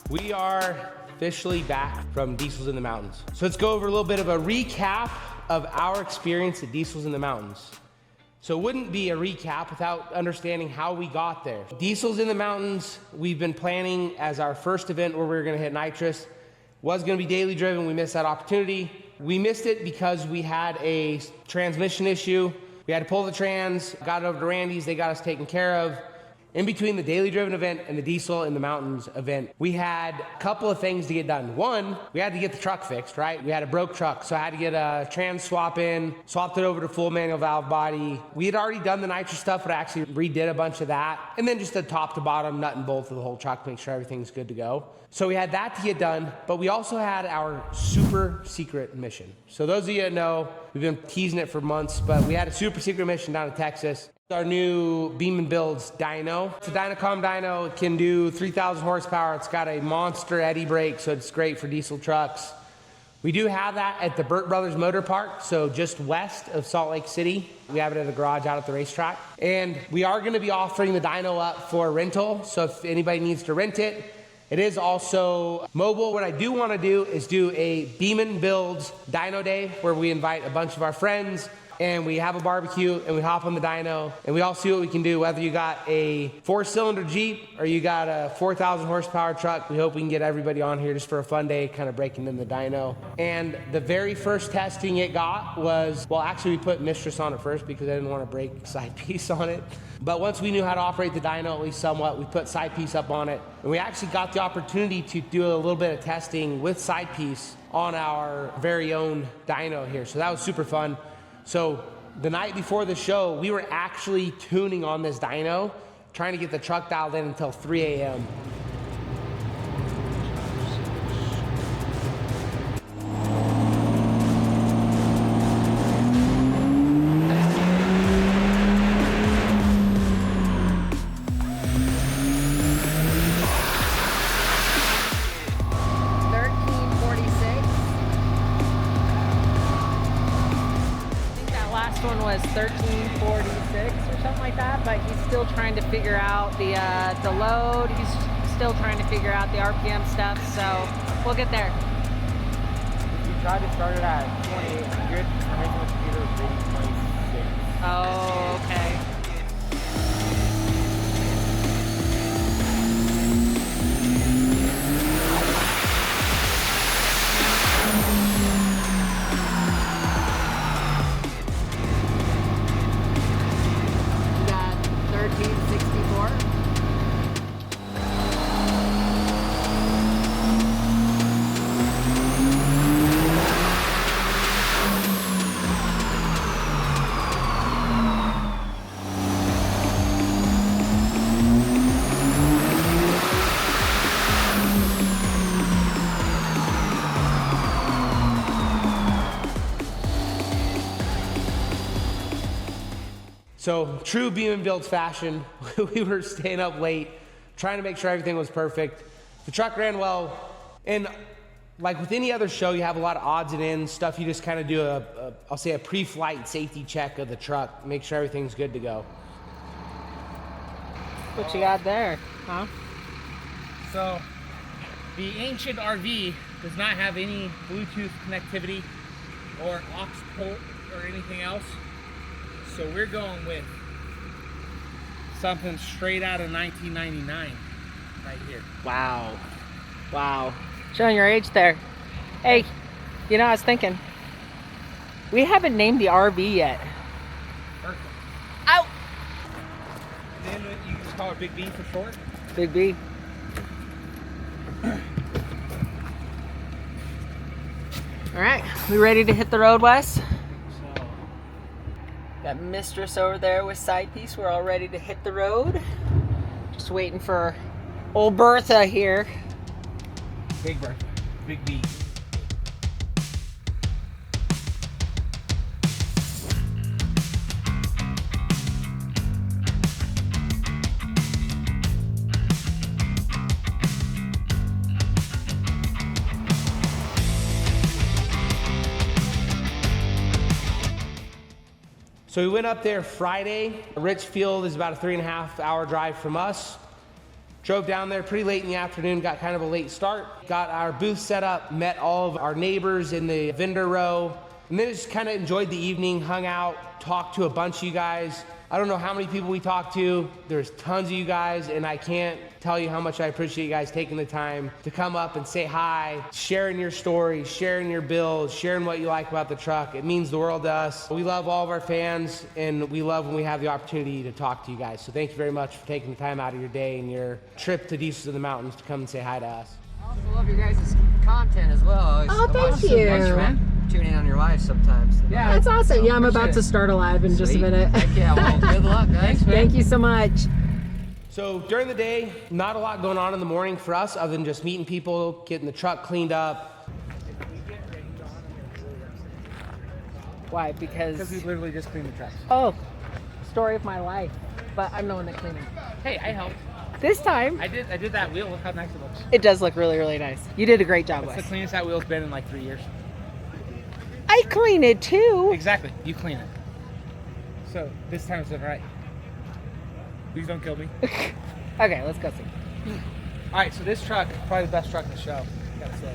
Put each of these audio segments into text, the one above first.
We are officially back from Diesels in the Mountains. So let's go over a little bit of a recap of our experience at Diesels in the Mountains. So it wouldn't be a recap without understanding how we got there. Diesels in the Mountains, we've been planning as our first event where we were gonna hit nitrous. Was gonna be daily driven, we missed that opportunity. We missed it because we had a transmission issue. We had to pull the trans, got it over to Randy's, they got us taken care of. In between the daily driven event and the Diesel in the Mountains event, we had a couple of things to get done. One, we had to get the truck fixed, right? We had a broke truck, so I had to get a trans swap in, swapped it over to full manual valve body. We had already done the nitrous stuff, but I actually redid a bunch of that. And then just the top to bottom nut and bolt of the whole truck, make sure everything's good to go. So we had that to get done, but we also had our super secret mission. So those of you that know, we've been teasing it for months, but we had a super secret mission down in Texas. Our new Beaman builds dyno. It's a Dynacom dyno. It can do 3,000 horsepower. It's got a monster eddy brake, so it's great for diesel trucks. We do have that at the Burt Brothers Motor Park, so just west of Salt Lake City. We have it at a garage out at the racetrack. And we are gonna be offering the dyno up for rental, so if anybody needs to rent it, it is also mobile. What I do wanna do is do a Beaman Builds dyno day where we invite a bunch of our friends and we have a barbecue and we hop on the dyno and we all see what we can do, whether you got a 4-cylinder Jeep or you got a 4,000 horsepower truck. We hope we can get everybody on here just for a fun day, kind of breaking in the dyno. And the very first testing it got was, well, actually we put nitrous on it first because I didn't want to break side piece on it. But once we knew how to operate the dyno, at least somewhat, we put side piece up on it. And we actually got the opportunity to do a little bit of testing with side piece on our very own dyno here. So that was super fun. So the night before the show, we were actually tuning on this dyno, trying to get the truck dialed in until 3 a.m. One was 1346 or something like that, but he's still trying to figure out the load. He's still trying to figure out the RPM stuff, so we'll get there. We tried to start it at 2800, and making the computer was reading 26. Oh, okay. So true Beaman Builds fashion, we were staying up late, trying to make sure everything was perfect. The truck ran well, and like with any other show, you have a lot of odds and ends, stuff you just kind of do I'll say a pre-flight safety check of the truck, make sure everything's good to go. What you got there, huh? So, the ancient RV does not have any Bluetooth connectivity or aux port or anything else. So we're going with something straight out of 1999 right here. Wow. Wow. Showing your age there. Hey, you know, I was thinking, we haven't named the RV yet. Perfect. Ow! Then you just call it Big B for short? Big B. All right, we ready to hit the road, Wes? Got Mistress over there with side piece. We're all ready to hit the road. Just waiting for old Bertha here. Big Bertha. Big B. So we went up there Friday. Richfield is about a 3.5 hour drive from us. Drove down there pretty late in the afternoon, got kind of a late start, got our booth set up, met all of our neighbors in the vendor row, and then just kind of enjoyed the evening, hung out, talked to a bunch of you guys. I don't know how many people we talked to. There's tons of you guys, and I can't tell you how much I appreciate you guys taking the time to come up and say hi, sharing your stories, sharing your builds, sharing what you like about the truck. It means the world to us. We love all of our fans, and we love when we have the opportunity to talk to you guys. So thank you very much for taking the time out of your day and your trip to Diesels in the Mountains to come and say hi to us. I also love your guys' content as well. Thank you. Thanks for tuning in on your live sometimes. Yeah, that's awesome. Yeah, I'm about to start a live in just a minute. Heck yeah, well, good luck, guys. Thank you so much. So during the day, not a lot going on in the morning for us other than just meeting people, getting the truck cleaned up. Why? Because we literally just cleaned the trucks. oh, story of my life. But I'm the one that cleaned it. Hey, I helped. This time, I did that wheel. Look how nice it looks. it does look really, really nice. You did a great job, It's the Wes. cleanest that wheel's been in like 3 years. I clean it too. Exactly. You clean it. So this time it's right. Please don't kill me. Okay, let's go see. All right, so this truck, probably the best truck in the show, gotta say.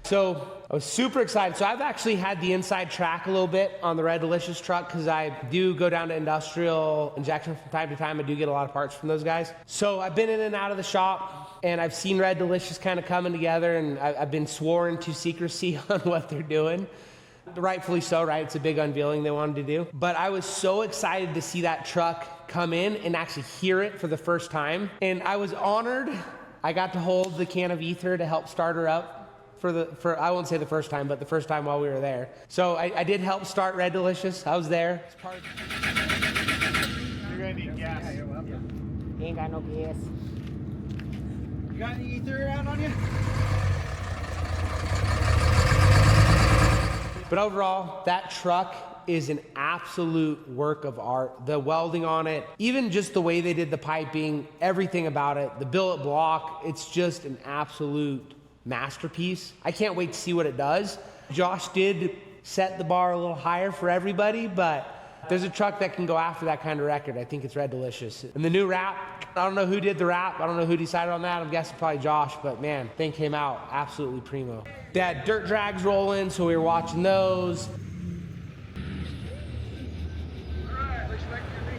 So I was super excited. So I've actually had the inside track a little bit on the Red Delicious truck because I do go down to industrial injection from time to time. I do get a lot of parts from those guys. So I've been in and out of the shop and I've seen Red Delicious kind of coming together, and I've been sworn to secrecy on what they're doing. Rightfully so, right? It's a big unveiling they wanted to do. But I was so excited to see that truck come in and actually hear it for the first time. And I was honored. I got to hold the can of ether to help start her up. For I won't say the first time, but the first time while we were there. So I did help start Red Delicious. I was there. You're gonna need gas. You ain't got no gas. You got any ether around on you? But overall, that truck is an absolute work of art. The welding on it, even just the way they did the piping, everything about it, the billet block, it's just an absolute masterpiece. I can't wait to see what it does. Josh did set the bar a little higher for everybody, but there's a truck that can go after that kind of record. I think it's Red Delicious. And the new wrap, I don't know who did the wrap. I don't know who decided on that. I'm guessing probably Josh, but man, thing came out absolutely primo. They had dirt drags rolling, so we were watching those.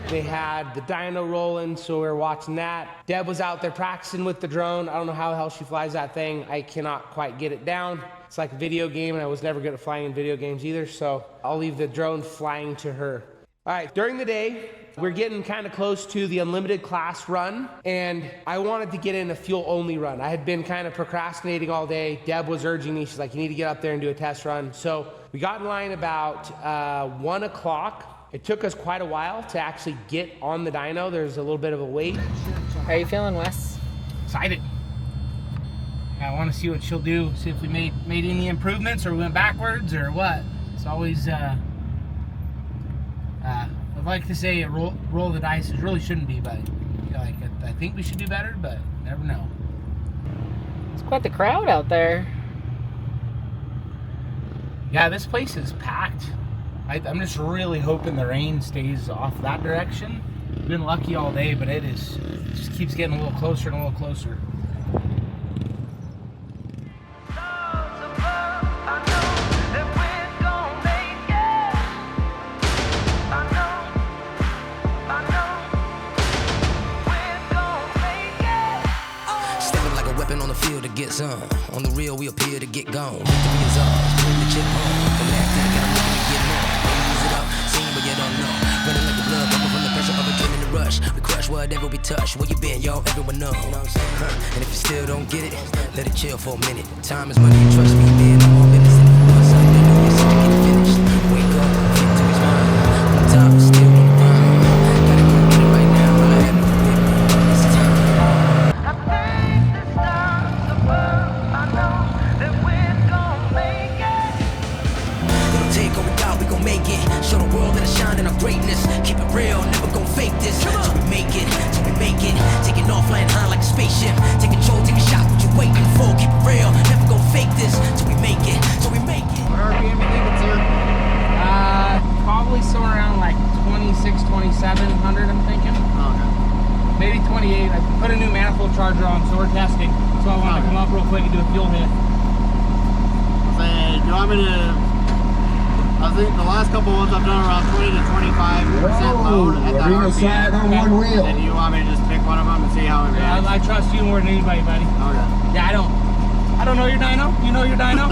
They had the dyno rolling, so we were watching that. Deb was out there practicing with the drone. I don't know how the hell she flies that thing. I cannot quite get it down. It's like a video game, and I was never good at flying in video games either, so I'll leave the drone flying to her. All right, during the day, we're getting kind of close to the unlimited class run, and I wanted to get in a fuel-only run. I had been kind of procrastinating all day. Deb was urging me. She's like, you need to get up there and do a test run. So we got in line about 1 o'clock. It took us quite a while to actually get on the dyno. There's a little bit of a wait. How are you feeling, Wes? Excited. I want to see what she'll do. See if we made any improvements, or we went backwards, or what. It's always I'd like to say a roll the dice. It really shouldn't be, but I think we should do better, but never know. It's quite the crowd out there. Yeah, this place is packed. I'm just really hoping the rain stays off that direction. I've been lucky all day, but it just keeps getting a little closer and a little closer. Stepping like a weapon on the field to get some. On the real, we appear to get gone. Victory is ours. Bring the chip home. Galactic, and I'm looking to get more. Use it up, seen but you don't know. Running like the blood, bumping from the pressure of adrenaline rush. We crush whatever we touch. Where you been, y'all? Everyone know. And if you still don't get it, let it chill for a minute. Time is money, and trust me, man. I'm all business. Once I do, it's to get finished. Wake up, victory's mine. On top, still on the grind. Gotta go get it right now. All I have to do is it's time. Take what we got, we gon' make 2700, I'm thinking. Okay. Maybe 28. I put a new manifold charger on, so we're testing. So I wanted to come up real quick and do a fuel hit. Say, do you want me to? I think the last couple ones I've done around 20 to 25% load at that RPM. on one wheel. And you want me to just pick one of them and see how it Yeah, reacts? I trust you more than anybody, buddy. Okay. Yeah, I don't know your dyno. You know your dyno?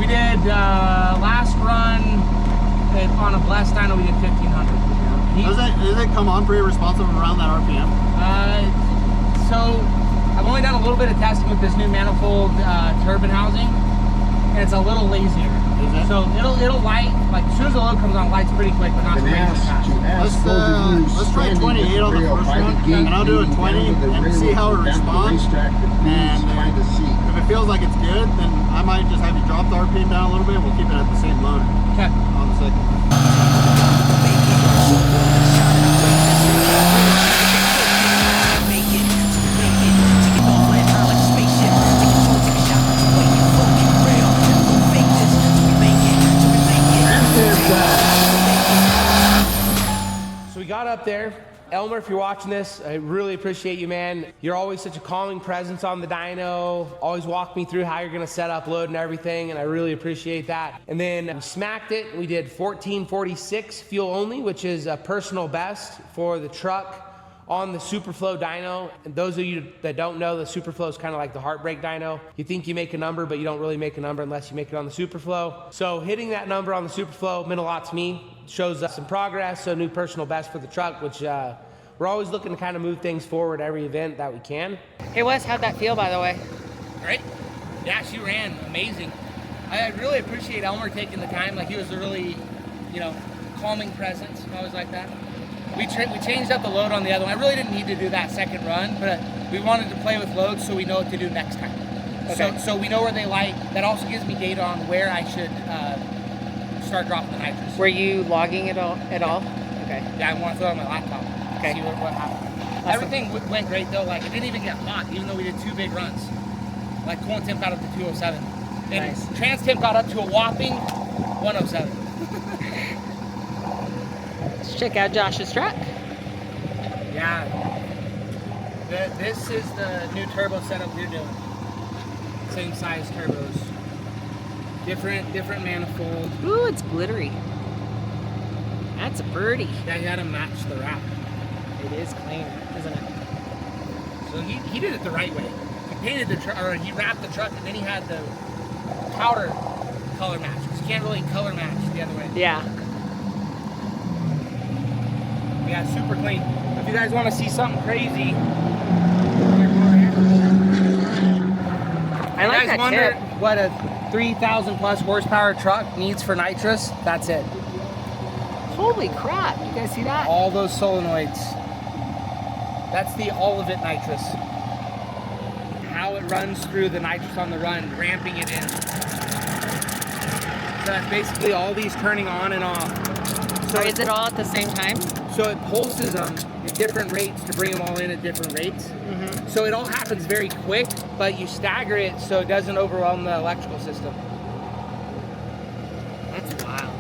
We did last run on a blessed dyno. We did 1500. Does it come on pretty responsive around that RPM? So I've only done a little bit of testing with this new manifold turbine housing, and it's a little lazier. Is it? So it'll light, like as soon as the load comes on, lights pretty quick, but not crazy fast. Let's try 28 on the first run, and I'll do a 20 and see how it responds. And if it feels like it's good, then I might just have you drop the RPM down a little bit. We'll keep it at the same load Okay. on the second. So we got up there. Elmer, if you're watching this, I really appreciate you, man. You're always such a calming presence on the dyno. Always walk me through how you're gonna set up, load, and everything, and I really appreciate that. And then we smacked it. We did 1446 fuel only, which is a personal best for the truck on the Superflow dyno. And those of you that don't know, the Superflow is kind of like the heartbreak dyno. You think you make a number, but you don't really make a number unless you make it on the Superflow. So hitting that number on the Superflow meant a lot to me. Shows us some progress, so new personal best for the truck, which we're always looking to kind of move things forward every event that we can. Hey Wes, how'd that feel, by the way? Right? Yeah, she ran amazing. I really appreciate Elmer taking the time. Like, he was a really, calming presence. I always like that. We changed up the load on the other one. I really didn't need to do that second run, but we wanted to play with loads so we know what to do next time. Okay. So we know where they light. That also gives me data on where I should start dropping the nitrous. Were you logging it all at all? Okay. Yeah, I want to throw it on my laptop. Okay. See what happened. Awesome. Everything went great though. Like, it didn't even get hot, even though we did 2 big runs. Like, coolant temp got up to 207. And Nice. trans temp got up to a whopping 107. Let's check out Josh's truck. Yeah. This is the new turbo setup we're doing. Same size turbos. Different manifold. Ooh, it's glittery. That's a birdie. Yeah, you had to match the wrap. It is clean, isn't it? So he did it the right way. He painted the truck, or he wrapped the truck, and then he had the powder color match. Because you can't really color match the other way. Yeah. Yeah, super clean. If you guys want to see something crazy, I like you guys that wonder tip. what a 3,000 plus horsepower truck needs for nitrous? That's it. Holy crap! You guys see that? All those solenoids. That's the all of it nitrous. How it runs through the nitrous on the run, ramping it in. So that's basically all these turning on and off. So is it all at the same time? So it pulses them at different rates to bring them all in at different rates. Mm-hmm. So it all happens very quick, but you stagger it so it doesn't overwhelm the electrical system. That's wild.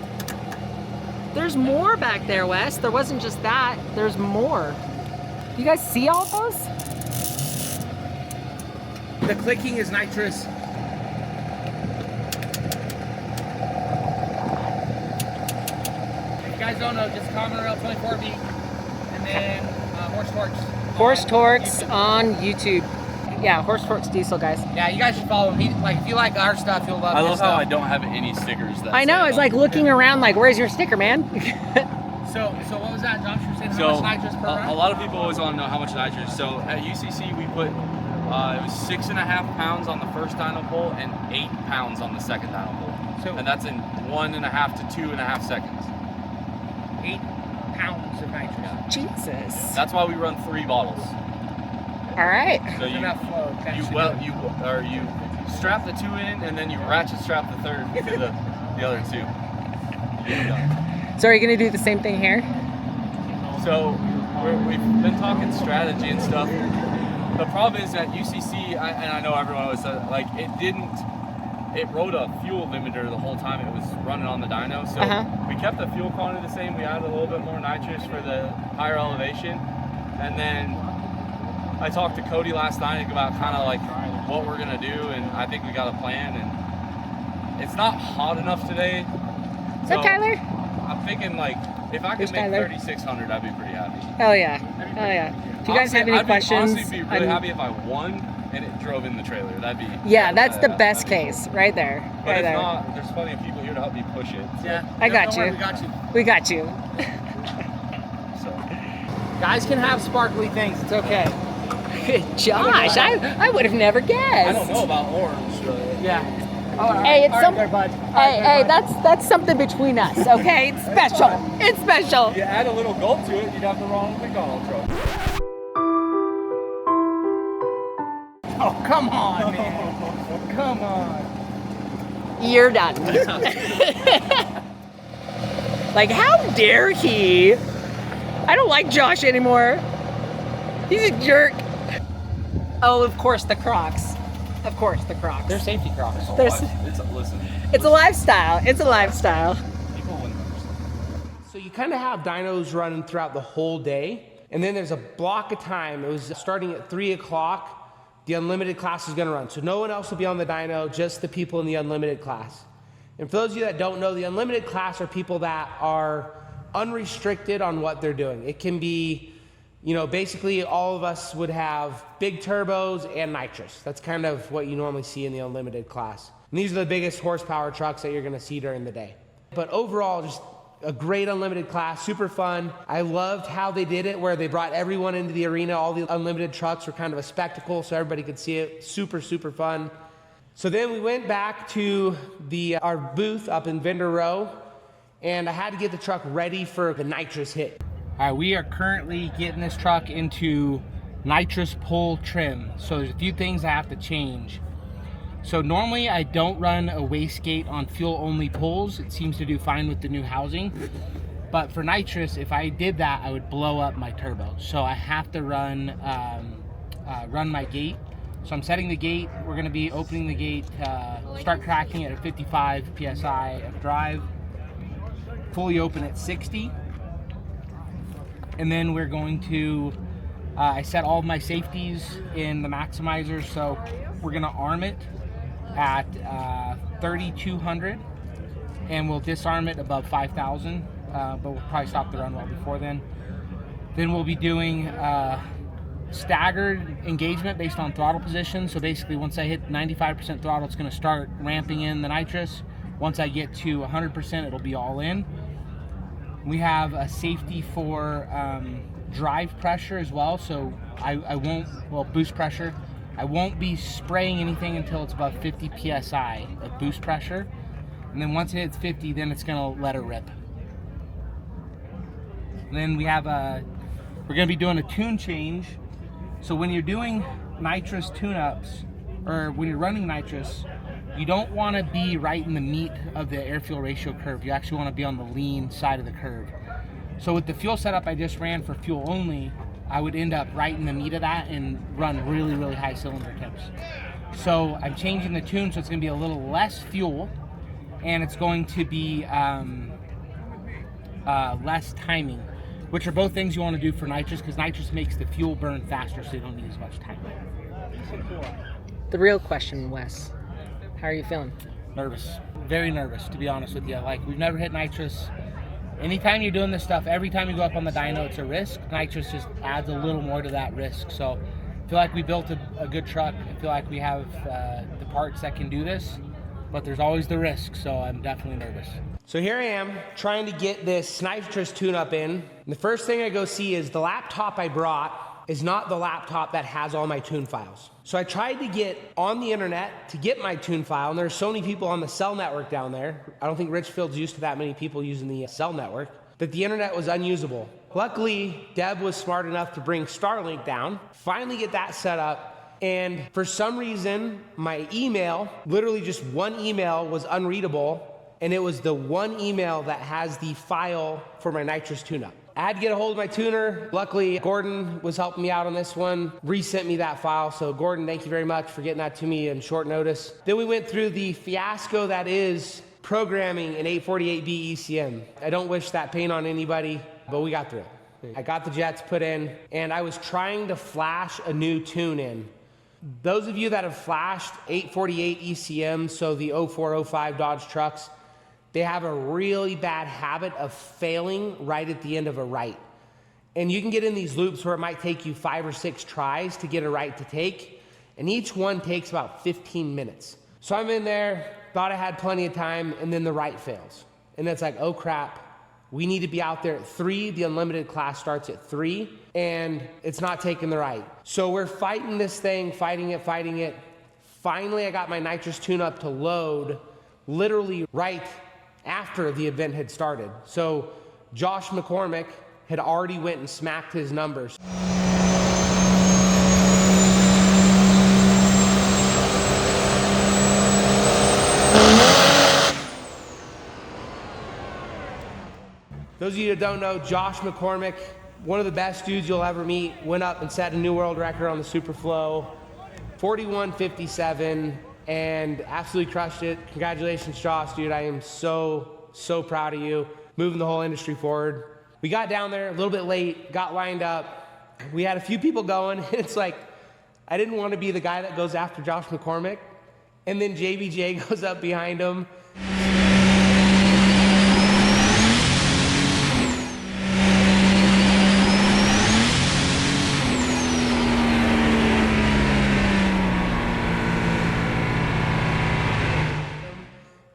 There's more back there, Wes. There wasn't just that. There's more. You guys see all those? The clicking is nitrous. If you guys don't know, just common rail 24V and then horse torques. Horse Torques YouTube. on YouTube. Yeah, Horse Torques Diesel, guys. Yeah, you guys should follow him. If you like our stuff, you'll love I his love how stuff. I don't have any stickers. That I know. say It's like it. looking around like, where's your sticker, man? So what was that, Josh? You were saying how So much nitrous per run? a lot of people always want to know how much nitrous. So at UCC we put it was 6.5 pounds on the first dyno pole and 8 pounds on the second dyno pole, and that's in 1.5 to 2.5 seconds. 8 pounds of nitrous. Jesus. That's why we run 3 bottles. All right. So you enough flow. you strap the 2 in and then you ratchet strap the third to the other 2. You get it done. So are you gonna do the same thing here? So we've been talking strategy and stuff. The problem is that UCC, and I know everyone always said, like, it didn't it rode a fuel limiter the whole time it was running on the dyno. So we kept the fuel quantity the same. We added a little bit more nitrous for the higher elevation. And then I talked to Cody last night about kind of like what we're gonna do, and I think we got a plan. And it's not hot enough today. Is that Tyler? I'm thinking like if I could make 3,600, I'd be pretty happy. Hell yeah. Hell yeah. If you guys have any questions, I'd honestly be really happy if I won and it drove in the trailer. That'd be that's the best case right there. But right if there. not, there's plenty of people here to help me push it. So. Yeah. I got you. We got you. We got you. So. Guys can have sparkly things. It's okay. Josh, I would have never guessed. I don't know about orange, but Yeah. Oh, Hey, it's some. there, bud. Hey, that's something between us, okay? It's special. It's special. you add a little gulp to it, you'd have the wrong McDonald's truck. Oh, come on, man. Come on. You're done. Like, how dare he? I don't like Josh anymore. He's a jerk. Oh, of course, the Crocs. Of course, the Crocs. They're safety Crocs. Listen. It's a lifestyle. It's a lifestyle. People wouldn't understand. So you kind of have dynos running throughout the whole day, and then there's a block of time. It was starting at 3 o'clock. The unlimited class is going to run. So no one else will be on the dyno, just the people in the unlimited class. And for those of you that don't know, the unlimited class are people that are unrestricted on what they're doing. It can be, basically all of us would have big turbos and nitrous. That's kind of what you normally see in the unlimited class. And these are the biggest horsepower trucks that you're going to see during the day. But overall, just a great unlimited class, super fun. I loved how they did it, where they brought everyone into the arena. All the unlimited trucks were kind of a spectacle, so everybody could see it. Super, super fun. So then we went back to our booth up in Vendor Row, and I had to get the truck ready for the nitrous hit. All right, we are currently getting this truck into nitrous pull trim. So there's a few things I have to change. So normally I don't run a wastegate on fuel only pulls. It seems to do fine with the new housing. But for nitrous, if I did that, I would blow up my turbo. So I have to run my gate. So I'm setting the gate. We're gonna be opening the gate, start cracking it at 55 PSI of drive, fully open at 60. And then we're going to, I set all of my safeties in the maximizer. So we're gonna arm it at 3,200, and we'll disarm it above 5,000, but we'll probably stop the run well before then. Then we'll be doing staggered engagement based on throttle position. So basically once I hit 95% throttle, it's going to start ramping in the nitrous. Once I get to 100%, it'll be all in. We have a safety for drive pressure as well, so I won't, boost pressure. I won't be spraying anything until it's above 50 PSI of boost pressure. And then once it hits 50, then it's gonna let it rip. And then we have we're gonna be doing a tune change. So when you're doing nitrous tune-ups, or when you're running nitrous, you don't wanna be right in the meat of the air-fuel ratio curve. You actually wanna be on the lean side of the curve. So with the fuel setup I just ran for fuel only, I would end up right in the meat of that and run really, really high cylinder temps. So I'm changing the tune, so it's gonna be a little less fuel, and it's going to be less timing, which are both things you wanna do for nitrous, because nitrous makes the fuel burn faster, so you don't need as much timing. The real question, Wes, how are you feeling? Nervous, very nervous, to be honest with you. Like, we've never hit nitrous. Anytime you're doing this stuff, every time you go up on the dyno, it's a risk. Nitrous just adds a little more to that risk. So I feel like we built a good truck. I feel like we have the parts that can do this, but there's always the risk, so I'm definitely nervous. So here I am trying to get this nitrous tune-up in. And the first thing I go see is the laptop I brought is not the laptop that has all my tune files. So I tried to get on the internet to get my tune file, and there's so many people on the cell network down there. I don't think Richfield's used to that many people using the cell network, that the internet was unusable. Luckily, Deb was smart enough to bring Starlink down, finally get that set up, and for some reason, my email, literally just one email, was unreadable, and it was the one email that has the file for my nitrous tune-up. I had to get a hold of my tuner. Luckily, Gordon was helping me out on this one, resent me that file. So Gordon, thank you very much for getting that to me in short notice. Then we went through the fiasco that is programming an 848B ECM. I don't wish that pain on anybody, but we got through it. I got the jets put in, and I was trying to flash a new tune in. Those of you that have flashed 848 ECM, so the 0405 Dodge trucks, they have a really bad habit of failing right at the end of a right. And you can get in these loops where it might take you 5 or 6 tries to get a right to take, and each one takes about 15 minutes. So I'm in there, thought I had plenty of time, and then the right fails. And it's like, oh crap, we need to be out there at 3. The unlimited class starts at 3, and it's not taking the right. So we're fighting this thing, fighting it. Finally, I got my nitrous tune-up to load literally right after the event had started. So Josh McCormack had already went and smacked his numbers. Those of you that don't know, Josh McCormack, one of the best dudes you'll ever meet, went up and set a new world record on the Superflow, 41:57, and absolutely crushed it. Congratulations, Josh, dude. I am so proud of you, moving the whole industry forward. We got down there a little bit late, got lined up. We had a few people going. It's like, I didn't want to be the guy that goes after Josh McCormack, and then JBJ goes up behind him.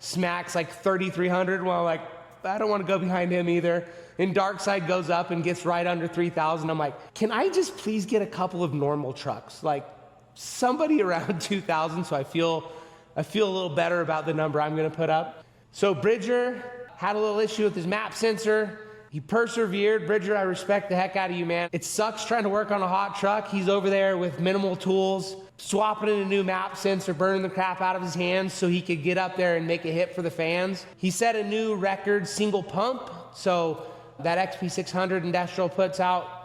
Smacks like 3,300. Well, like, I don't want to go behind him either. And Darkside goes up and gets right under 3,000. I'm like, can I just please get a couple of normal trucks? Like somebody around 2,000, so I feel a little better about the number I'm going to put up. So Bridger had a little issue with his map sensor. He persevered. Bridger, I respect the heck out of you, man. It sucks trying to work on a hot truck. He's over there with minimal tools, swapping in a new map sensor, burning the crap out of his hands so he could get up there and make a hit for the fans. He set a new record single pump, so that XP600 Industrial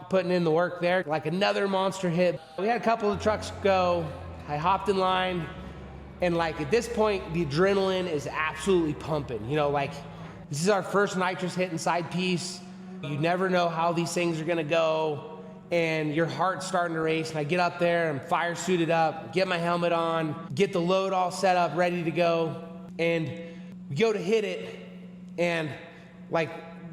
putting in the work there, like another monster hit. We had a couple of trucks go. I hopped in line, and like at this point, the adrenaline is absolutely pumping. You know, like this is our first nitrous hit inside piece. You never know how these things are gonna go, and your heart's starting to race. And I get up there, I'm fire suited up, get my helmet on, get the load all set up, ready to go, and we go to hit it, and like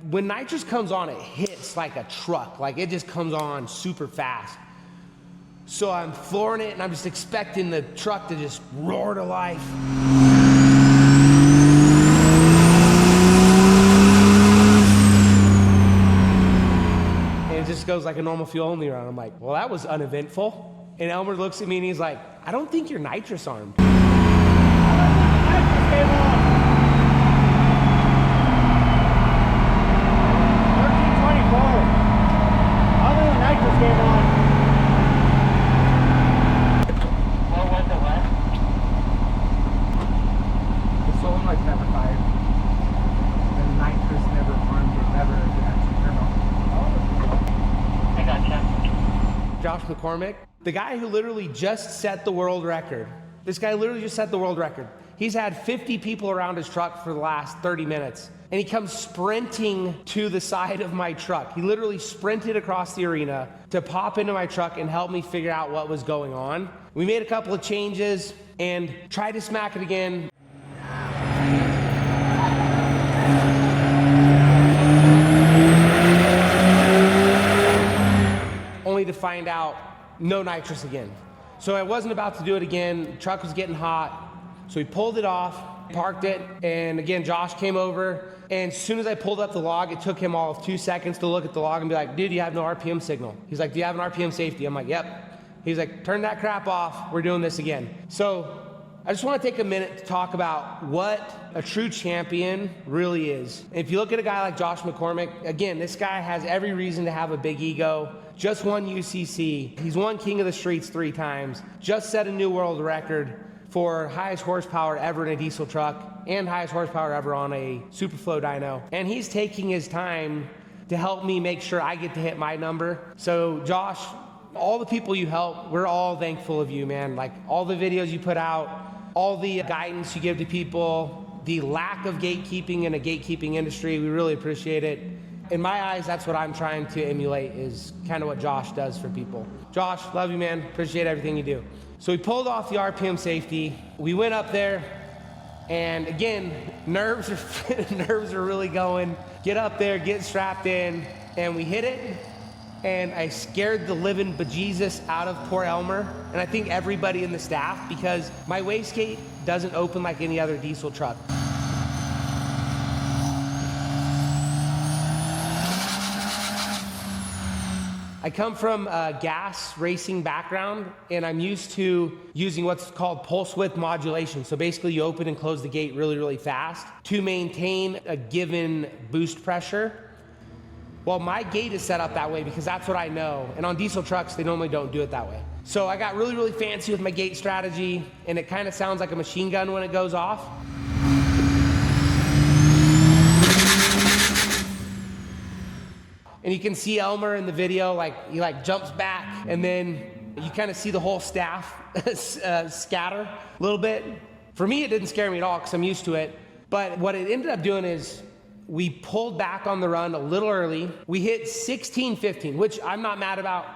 when nitrous comes on, it hits like a truck. Like it just comes on super fast. So I'm flooring it, and I'm just expecting the truck to just roar to life. It just goes like a normal fuel only run. I'm like, well, that was uneventful. And Elmer looks at me and he's like, I don't think you're nitrous armed. Nitrous came on. 1324. Other than nitrous came on. What was it, what? The solenoid's never fired. The nitrous never armed it, never actually turned on. I gotcha. Josh McCormack, the guy who literally just set the world record. This guy literally just set the world record. He's had 50 people around his truck for the last 30 minutes. And he comes sprinting to the side of my truck. He literally sprinted across the arena to pop into my truck and help me figure out what was going on. We made a couple of changes and tried to smack it again. Only to find out no nitrous again. So I wasn't about to do it again. The truck was getting hot. So we pulled it off, parked it, and again, Josh came over, and as soon as I pulled up the log, it took him all of 2 seconds to look at the log and be like, dude, you have no RPM signal. He's like, do you have an RPM safety? I'm like, yep. He's like, turn that crap off. We're doing this again. So I just want to take a minute to talk about what a true champion really is. If you look at a guy like Josh McCormack, again, this guy has every reason to have a big ego. Just won UCC. He's won King of the Streets 3 times. Just set a new world record for highest horsepower ever in a diesel truck. and highest horsepower ever on a Superflow dyno. And he's taking his time to help me make sure I get to hit my number. So Josh, all the people you help, we're all thankful of you, man. Like all the videos you put out, all the guidance you give to people, the lack of gatekeeping in a gatekeeping industry, we really appreciate it. In my eyes, that's what I'm trying to emulate, is kind of what Josh does for people. Josh, love you, man. Appreciate everything you do. So we pulled off the RPM safety. We went up there, and again, nerves are really going. Get up there, get strapped in, and we hit it, and I scared the living bejesus out of poor Elmer, and I think everybody in the staff, because my wastegate doesn't open like any other diesel truck. I come from a gas racing background, and I'm used to using what's called pulse width modulation. So basically you open and close the gate really, really fast to maintain a given boost pressure. Well, my gate is set up that way because that's what I know. And on diesel trucks, they normally don't do it that way. So I got really, really fancy with my gate strategy, and it kind of sounds like a machine gun when it goes off. And you can see Elmer in the video, like he jumps back, and then you kind of see the whole staff scatter a little bit. For me, it didn't scare me at all because I'm used to it. But what it ended up doing is we pulled back on the run a little early. We hit 16:15, which I'm not mad about.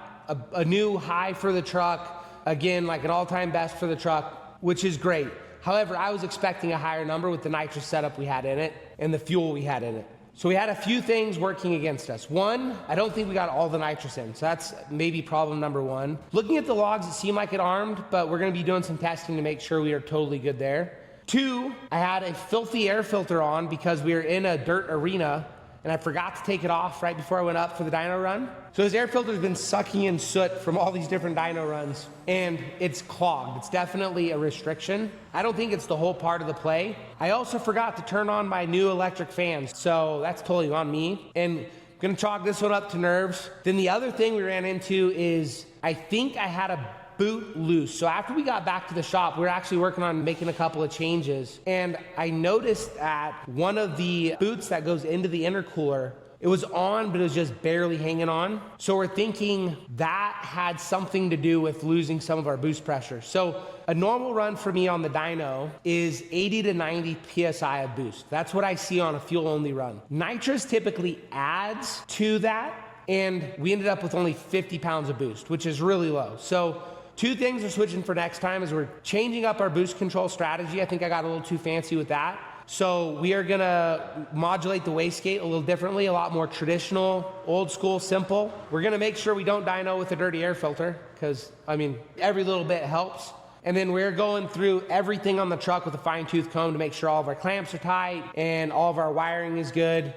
A new high for the truck. Again, like an all-time best for the truck, which is great. However, I was expecting a higher number with the nitrous setup we had in it and the fuel we had in it. So we had a few things working against us. One, I don't think we got all the nitrous in. So that's maybe problem number one. Looking at the logs, it seemed like it armed, but we're gonna be doing some testing to make sure we are totally good there. Two, I had a filthy air filter on because we were in a dirt arena, and I forgot to take it off right before I went up for the dyno run. So this air filter's been sucking in soot from all these different dyno runs, and it's clogged. It's definitely a restriction. I don't think it's the whole part of the play. I also forgot to turn on my new electric fans, so that's totally on me. And I'm gonna chalk this one up to nerves. Then the other thing we ran into is I think I had a boot loose. So after we got back to the shop, we were actually working on making a couple of changes, and I noticed that one of the boots that goes into the intercooler, it was on, but it was just barely hanging on. So we're thinking that had something to do with losing some of our boost pressure. So a normal run for me on the dyno is 80 to 90 PSI of boost. That's what I see on a fuel only run. Nitrous typically adds to that, and we ended up with only 50 pounds of boost, which is really low. So two things we're switching for next time is we're changing up our boost control strategy. I think I got a little too fancy with that. So we are gonna modulate the wastegate a little differently, a lot more traditional, old school, simple. We're gonna make sure we don't dyno with a dirty air filter, because I mean, every little bit helps. And then we're going through everything on the truck with a fine tooth comb to make sure all of our clamps are tight and all of our wiring is good.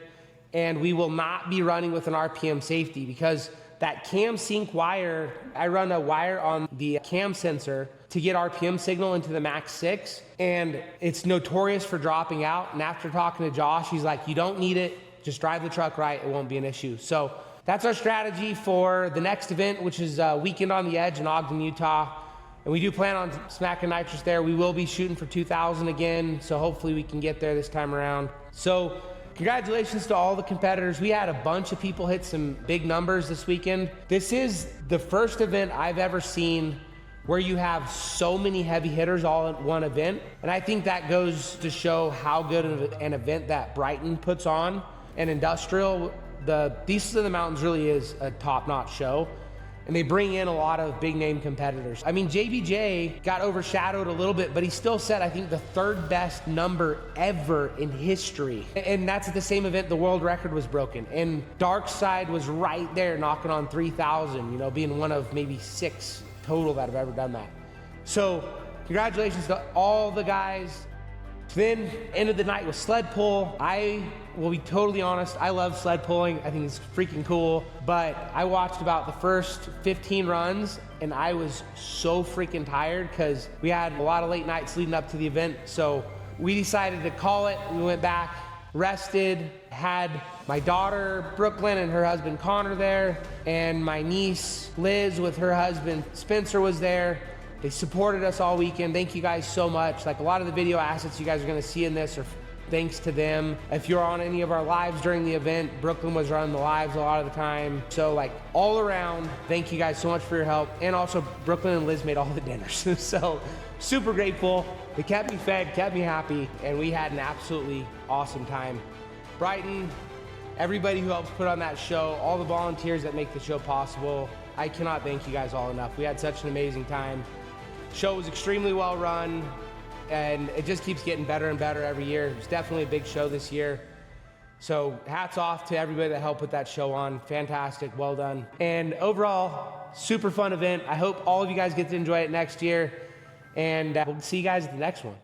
And we will not be running with an RPM safety, because that cam sync wire, I run a wire on the cam sensor to get RPM signal into the Max 6, and it's notorious for dropping out. And after talking to Josh, he's like, you don't need it, just drive the truck right, it won't be an issue. So that's our strategy for the next event, which is Weekend on the Edge in Ogden, Utah. And we do plan on smacking nitrous there. We will be shooting for 2,000 again, so hopefully we can get there this time around. So congratulations to all the competitors. We had a bunch of people hit some big numbers this weekend. This is the first event I've ever seen where you have so many heavy hitters all at one event. And I think that goes to show how good of an event that Brighton puts on. And Industrial, the Diesels in the Mountains really is a top-notch show. And they bring in a lot of big name competitors. I mean, JBJ got overshadowed a little bit, but he still set, I think, the third best number ever in history. And that's at the same event the world record was broken. And Dark Side was right there knocking on 3,000, you know, being one of maybe 6 total that have ever done that. So congratulations to all the guys. Then ended the night with sled pull. I will be totally honest, I love sled pulling. I think it's freaking cool, but I watched about the first 15 runs and I was so freaking tired because we had a lot of late nights leading up to the event. So we decided to call it. We went back, rested, had my daughter Brooklyn and her husband Connor there, and my niece Liz with her husband Spencer was there. They supported us all weekend. Thank you guys so much. Like, a lot of the video assets you guys are gonna see in this are thanks to them. If you're on any of our lives during the event, Brooklyn was running the lives a lot of the time. So like, all around, thank you guys so much for your help. And also, Brooklyn and Liz made all the dinners. So super grateful. They kept me fed, kept me happy, and we had an absolutely awesome time. Brighton, everybody who helps put on that show, all the volunteers that make the show possible, I cannot thank you guys all enough. We had such an amazing time. Show was extremely well run, and it just keeps getting better and better every year. It was definitely a big show this year. So hats off to everybody that helped put that show on. Fantastic, well done. And overall, super fun event. I hope all of you guys get to enjoy it next year, and we'll see you guys at the next one.